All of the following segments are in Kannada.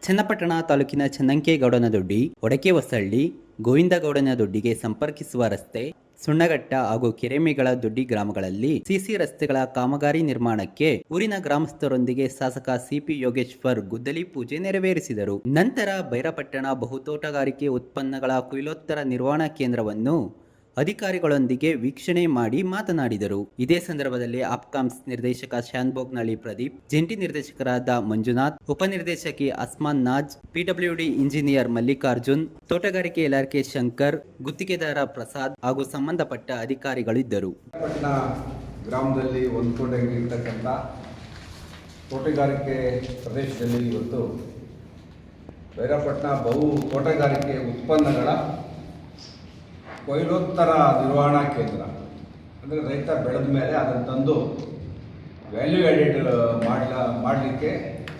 ಚನ್ನಪಟ್ಟಣ ತಾಲೂಕಿನ ಚನ್ನಂಕೇಗೌಡನದೊಡ್ಡಿ, ಒಡಕೆ-ಹೊಸಹಳ್ಳಿ, ಗೋವಿಂದಗೌಡನದೊಡ್ಡಿಗೆ ಸಂಪರ್ಕಿಸುವ ರಸ್ತೆ, ಸುಣ್ಣಘಟ್ಟ ಹಾಗೂ ಕೆರೆಮೇಗಳ ದೊಡ್ಡಿ ಗ್ರಾಮಗಳಲ್ಲಿ ಸಿಸಿ ರಸ್ತೆಗಳ ಕಾಮಗಾರಿ ನಿರ್ಮಾಣಕ್ಕೆ ಊರಿನ ಗ್ರಾಮಸ್ಥರೊಂದಿಗೆ ಶಾಸಕ ಸಿಪಿ ಯೋಗೇಶ್ವರ್ ಗುದ್ದಲಿ ಪೂಜೆ ನೆರವೇರಿಸಿದರು. ನಂತರ ಬೈರಪಟ್ಟಣ ಬಹುತೋಟಗಾರಿಕೆ ಉತ್ಪನ್ನಗಳ ಕೊಯ್ಲೋತ್ತರ ನಿರ್ವಹಣಾ ಕೇಂದ್ರವನ್ನು ಅಧಿಕಾರಿಗಳೊಂದಿಗೆ ವೀಕ್ಷಣೆ ಮಾಡಿ ಮಾತನಾಡಿದರು. ಇದೇ ಸಂದರ್ಭದಲ್ಲಿ ಅಪ್ಕಾಮ್ಸ್ ನಿರ್ದೇಶಕ ಶಾನ್ಭೋಗ್ನಳ್ಳಿ ಪ್ರದೀಪ್, ಜಂಟಿ ನಿರ್ದೇಶಕರಾದ ಮಂಜುನಾಥ್, ಉಪನಿರ್ದೇಶಕಿ ಅಸ್ಮಾನ್ ನಾಜ್, ಪಿಡಬ್ಲ್ಯೂಡಿ ಇಂಜಿನಿಯರ್ ಮಲ್ಲಿಕಾರ್ಜುನ್, ತೋಟಗಾರಿಕೆ ಇಲಾಖೆ ಶಂಕರ್, ಗುತ್ತಿಗೆದಾರ ಪ್ರಸಾದ್ ಹಾಗೂ ಸಂಬಂಧಪಟ್ಟ ಅಧಿಕಾರಿಗಳಿದ್ದರು. ಗ್ರಾಮದಲ್ಲಿ ಹೊಂದ್ಕೊಂಡಿರ್ತಕ್ಕಂಥ ತೋಟಗಾರಿಕೆ ಪ್ರದೇಶದಲ್ಲಿ ಇವತ್ತು ಬೈರಪಟ್ಟಣ ಬಹು ತೋಟಗಾರಿಕೆ ಉತ್ಪನ್ನಗಳ ಕೊಯ್ಲೋತ್ತರ ನಿರ್ವಹಣಾ ಕೇಂದ್ರ ಅಂದರೆ ರೈತ ಬೆಳೆದ ಮೇಲೆ ಅದನ್ನು ತಂದು ವ್ಯಾಲ್ಯೂ ಆ್ಯಡೆಡ್ ಮಾಡಲಿಕ್ಕೆ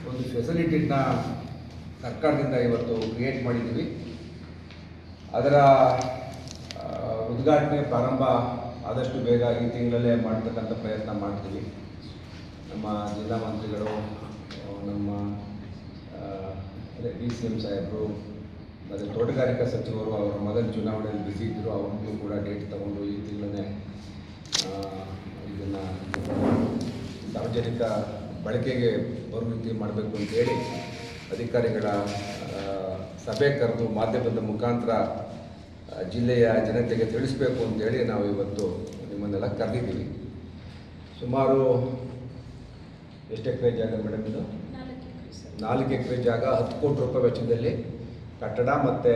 ಒಂದು ಫೆಸಿಲಿಟಿನ ಸರ್ಕಾರದಿಂದ ಇವತ್ತು ಕ್ರಿಯೇಟ್ ಮಾಡಿದ್ದೀವಿ. ಅದರ ಉದ್ಘಾಟನೆ ಪ್ರಾರಂಭ ಆದಷ್ಟು ಬೇಗ ಈ ತಿಂಗಳಲ್ಲೇ ಮಾಡ್ತಕ್ಕಂಥ ಪ್ರಯತ್ನ ಮಾಡ್ತೀವಿ. ನಮ್ಮ ಜಿಲ್ಲಾ ಮಂತ್ರಿಗಳು, ನಮ್ಮ DCM ಸಾಹೇಬರು ಮತ್ತು ತೋಟಗಾರಿಕಾ ಸಚಿವರು ಅವರ ಮೊದಲ ಚುನಾವಣೆಯಲ್ಲಿ ಬ್ಯುಸಿ ಇದ್ದರು. ಅವ್ರಿಗೂ ಕೂಡ ಡೇಟ್ ತಗೊಂಡು ಈ ತಿಂಗಳನ್ನೇ ಇದನ್ನು ಸಾರ್ವಜನಿಕ ಬಳಕೆಗೆ ಬರುವ ರೀತಿ ಮಾಡಬೇಕು ಅಂತೇಳಿ ಅಧಿಕಾರಿಗಳ ಸಭೆ ಕರೆದು ಮಾಧ್ಯಮದ ಮುಖಾಂತರ ಜಿಲ್ಲೆಯ ಜನತೆಗೆ ತಿಳಿಸಬೇಕು ಅಂತೇಳಿ ನಾವು ಇವತ್ತು ನಿಮ್ಮನ್ನೆಲ್ಲ ಕರೆದಿದ್ದೀವಿ. ಸುಮಾರು ಎಷ್ಟು ಎಕರೆ ಜಾಗ ಮೇಡಮ್ ಇದು? 4 ಎಕರೆ ಜಾಗ, 10 ಕೋಟಿ ರೂಪಾಯಿ ವೆಚ್ಚದಲ್ಲಿ ಕಟ್ಟಡ ಮತ್ತು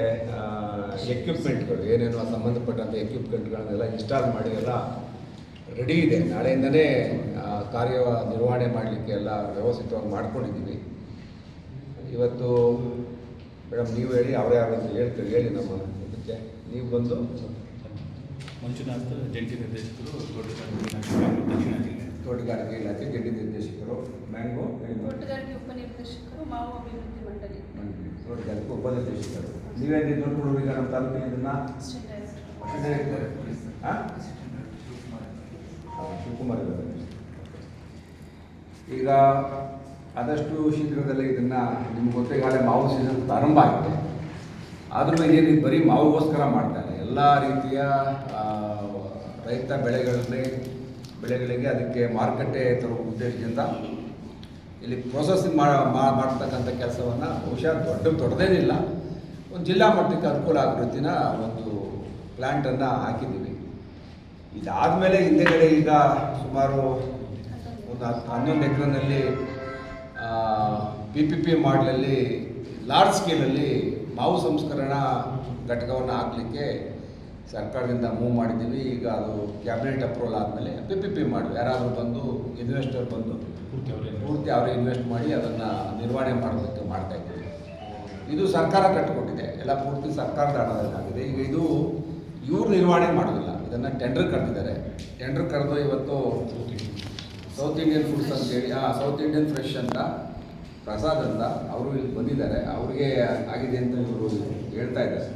ಎಕ್ವಿಪ್ಮೆಂಟ್ಗಳು ಏನೇನೋ ಸಂಬಂಧಪಟ್ಟಂಥ ಎಕ್ವಿಪ್ಮೆಂಟ್ಗಳನ್ನೆಲ್ಲ ಇನ್ಸ್ಟಾಲ್ ಮಾಡಿ ಎಲ್ಲ ರೆಡಿ ಇದೆ. ನಾಳೆಯಿಂದನೇ ಕಾರ್ಯ ನಿರ್ವಹಣೆ ಮಾಡಲಿಕ್ಕೆ ಎಲ್ಲ ವ್ಯವಸ್ಥಿತವಾಗಿ ಮಾಡ್ಕೊಂಡಿದ್ದೀವಿ. ಇವತ್ತು ಮೇಡಮ್ ನೀವು ಹೇಳಿ, ಅವರೇ ಯಾರು ಹೇಳ್ತೀರಿ ಹೇಳಿ. ನಮ್ಮ ಇದಕ್ಕೆ ನೀವು ಬಂದು ಮಂಜುನಾಥ್, ಜಂಟಿ ನಿರ್ದೇಶಕರು, ತೋಟಗಾರಿಕೆ ಇಲಾಖೆ ಜಂಟಿ ನಿರ್ದೇಶಕರು, ಮ್ಯಾಂಗೋ ತೋಟಗಾರಿಕೆ ಉಪನಿರ್ದೇಶಕರು, ಮಾವು ಅಭಿವೃದ್ಧಿ ಮಂಡಳಿ ತೋಟಗಾರಿಕೆ ಉಪನಿರ್ದೇಶಕರು. ನೀವೇನು ನೋಡ್ಕೊಳ್ಳೋರು ಈಗ ನಮ್ಮ ತಾಲೂಕಿನ ಇದನ್ನು ಶಿವಕುಮಾರ್ ಈಗ ಆದಷ್ಟು ಶೀಘ್ರದಲ್ಲೇ ಇದನ್ನು ನಿಮ್ಗೆ ಗೊತ್ತಿಗಾಲೇ ಮಾವು ಸೀಸನ್ ಪ್ರಾರಂಭ ಆಗಿದೆ. ಆದರೂ ಏನು ಬರೀ ಮಾವುಗೋಸ್ಕರ ಮಾಡ್ತಾರೆ. ಎಲ್ಲ ರೀತಿಯ ರೈತ ಬೆಳೆಗಳಿಗೆ ಅದಕ್ಕೆ ಮಾರುಕಟ್ಟೆ ತರುವ ಉದ್ದೇಶದಿಂದ ಇಲ್ಲಿ ಪ್ರೊಸೆಸಿಂಗ್ ಮಾಡ್ತಕ್ಕಂಥ ಕೆಲಸವನ್ನು ಬಹುಶಃ ದೊಡ್ಡದೇನಿಲ್ಲ, ಒಂದು ಜಿಲ್ಲಾ ಮಟ್ಟಕ್ಕೆ ಅನುಕೂಲ ಆಗೋ ರೀತಿನ ಒಂದು ಪ್ಲ್ಯಾಂಟನ್ನು ಹಾಕಿದ್ದೀವಿ. ಇದಾದಮೇಲೆ ಹಿಂದೆಗಡೆ ಈಗ ಸುಮಾರು ಒಂದು 11 ಎಕರೆನಲ್ಲಿ PPP ಮಾಡಲಲ್ಲಿ ಲಾರ್ಜ್ ಸ್ಕೇಲಲ್ಲಿ ಮಾವು ಸಂಸ್ಕರಣಾ ಘಟಕವನ್ನು ಹಾಕಲಿಕ್ಕೆ ಸರ್ಕಾರದಿಂದ ಮೂವ್ ಮಾಡಿದ್ದೀವಿ. ಈಗ ಅದು ಕ್ಯಾಬಿನೆಟ್ ಅಪ್ರೂವಲ್ ಆದಮೇಲೆ PPP ಮಾಡಲು ಯಾರಾದರೂ ಬಂದು ಇನ್ವೆಸ್ಟರ್ ಬಂದು ಪೂರ್ತಿ ಅವರೇ ಇನ್ವೆಸ್ಟ್ ಮಾಡಿ ಅದನ್ನು ನಿರ್ವಹಣೆ ಮಾಡೋದಕ್ಕೆ ಮಾಡ್ತಾಯಿದ್ದೀವಿ. ಇದು ಸರ್ಕಾರ ಕಟ್ಟಿಕೊಟ್ಟಿದೆ, ಎಲ್ಲ ಪೂರ್ತಿ ಸರ್ಕಾರದ ಹಣದಲ್ಲಾಗಿದೆ. ಈಗ ಇದು ಇವ್ರು ನಿರ್ವಹಣೆ ಮಾಡೋದಿಲ್ಲ, ಇದನ್ನು ಟೆಂಡರ್ ಕರೆದಿದ್ದಾರೆ. ಟೆಂಡರ್ ಕರೆದು ಇವತ್ತು ಸೌತ್ ಇಂಡಿಯನ್ ಫುಡ್ಸ್ ಅಂತೇಳಿ, ಸೌತ್ ಇಂಡಿಯನ್ ಫ್ರೆಶ್ ಅಂತ ಪ್ರಸಾದ್ ಅಂತ ಅವರು ಇಲ್ಲಿ ಬಂದಿದ್ದಾರೆ. ಅವ್ರಿಗೆ ಆಗಿದೆ ಅಂತ ಇವರು ಹೇಳ್ತಾ ಇದ್ದಾರೆ.